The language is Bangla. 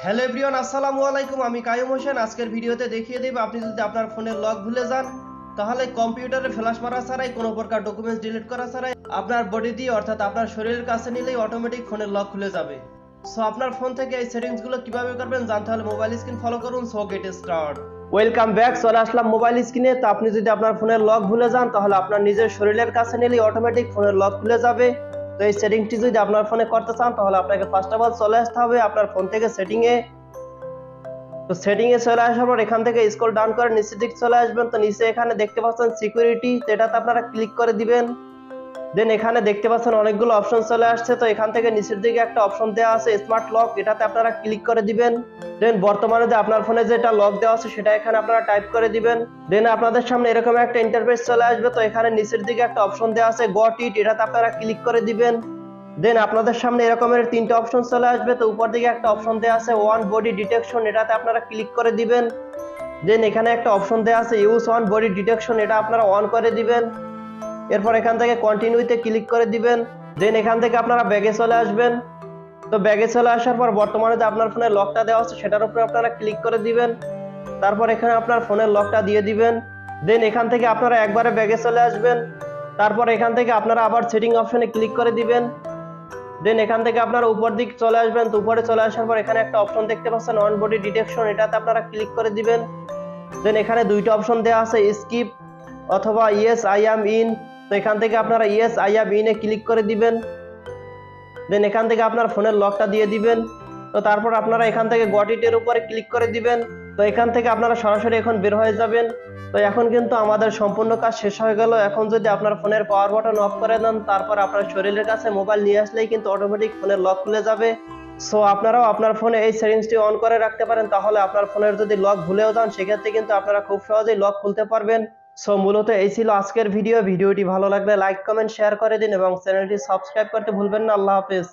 হ্যালো এভরিওয়ান, আসসালামু আলাইকুম। আমি কাইয়ুম হোসেন। আজকের ভিডিওতে দেখিয়ে দেব আপনি যদি আপনার ফোনের লক ভুলে যান তাহলে কম্পিউটারে ফ্ল্যাশ মারা ছাড়াই কোনো প্রকার ডকুমেন্টস ডিলিট করা ছাড়াই আপনার বডি দিয়ে অর্থাৎ আপনার শরীরের কাছে নিলেই অটোমেটিক ফোনের লক খুলে যাবে। সো আপনার ফোন থেকে এই সেটিংসগুলো কিভাবে করবেন জানতে হলে মোবাইল স্ক্রিন ফলো করুন। So get start. Welcome back. চলে আসলাম মোবাইল স্ক্রিনে। তো আপনি যদি আপনার ফোনের লক ভুলে যান তাহলে আপনার নিজের শরীরের কাছে নিলেই অটোমেটিক ফোনের লক খুলে যাবে। তো এই সেটিংসটি যদি আপনার ফোনে করতে চান তাহলে আপনাকে ফার্স্ট অফ অল চলে আসতে হবে আপনার ফোন থেকে সেটিংয়ে। তো সেটিং এ চলে আসার পর এখান থেকে স্ক্রল ডাউন করে নিচের দিকে চলে আসবেন। তো নিচে এখানে দেখতে পাচ্ছেন সিকিউরিটি, তো এটাতে আপনারা ক্লিক করে দিবেন। দেন এখানে দেখতে পাচ্ছেন অনেকগুলো অপশন চলে আসছে। তো এখান থেকে নিচের দিকে একটা অপশন দেওয়া আছে স্মার্ট লক, এটাতে আপনারা ক্লিক করে দিবেন। দেন বর্তমানে যে আপনার ফোনে যেটা লক দেওয়া আছে সেটা এখানে আপনারা টাইপ করে দিবেন। দেন আপনাদের সামনে এরকম একটা ইন্টারফেস চলে আসবে। তো এখানে নিচের দিকে একটা অপশন দেওয়া আছে গট ইট, এটাতে আপনারা ক্লিক করে দিবেন। দেন আপনাদের সামনে এরকমের তিনটা অপশন চলে আসবে। তো উপর দিকে একটা অপশন দেওয়া আছে ওয়ান বডি ডিটেকশন, এটাতে আপনারা ক্লিক করে দিবেন। দেন এখানে একটা অপশন দেওয়া আছে ইউজ ওয়ান বডি ডিটেকশন, এটা আপনারা অন করে দিবেন। এরপর এখান থেকে কন্টিনিউতে ক্লিক করে দিবেন। দেন এখান থেকে আপনারা ব্যাগে চলে আসবেন। তো ব্যাগে চলে আসার পর বর্তমানে যে আপনার ফোনে লকটা দেওয়া আছে সেটার উপরে আপনারা ক্লিক করে দিবেন। তারপর এখানে আপনার ফোনের লকটা দিয়ে দিবেন। দেন এখান থেকে আপনারা একবারে ব্যাগে চলে আসবেন। তারপর এখান থেকে আপনারা আবার সেটিং অপশনে ক্লিক করে দিবেন। দেন এখান থেকে আপনারা উপর দিক চলে আসবেন। তো উপরে চলে আসার পর এখানে একটা অপশন দেখতে পাচ্ছেন অন বডি ডিটেকশন, এটাতে আপনারা ক্লিক করে দিবেন। দেন এখানে দুইটা অপশন দেওয়া আছে স্কিপ অথবা ইয়েস আই অ্যাম ইন, তো এখান থেকে আপনারা yes I am in a click করে দিবেন। দেন এখান থেকে আপনার ফোনের লকটা দিয়ে দিবেন। তো তারপর আপনারা এখান থেকে গট ইট এর উপরে ক্লিক করে দিবেন। তো এখান থেকে আপনারা সরাসরি এখন বের হয়ে যাবেন। তো এখন কিন্তু আমাদের সম্পূর্ণ কাজ শেষ হয়ে গেল। এখন যদি আপনার ফোনের পাওয়ার বাটন অফ করে দেন তারপর আপনার শরীরের কাছে মোবাইল নিয়ে আসলেই কিন্তু অটোমেটিক ফোনের লক খুলে যাবে। সো আপনারাও আপনার ফোনে এই সেটিংসটি অন করে রাখতে পারেন, তাহলে আপনার ফোনের যদি লক ভুলেও যান সেক্ষেত্রে কিন্তু আপনারা খুব সহজেই লক খুলতে পারবেন। সো মূলত এই ছিল আজকের ভিডিওটি ভালো লাগলে লাইক কমেন্ট শেয়ার করে দিন এবং চ্যানেলটি সাবস্ক্রাইব করতে ভুলবেন না। আল্লাহ হাফেজ।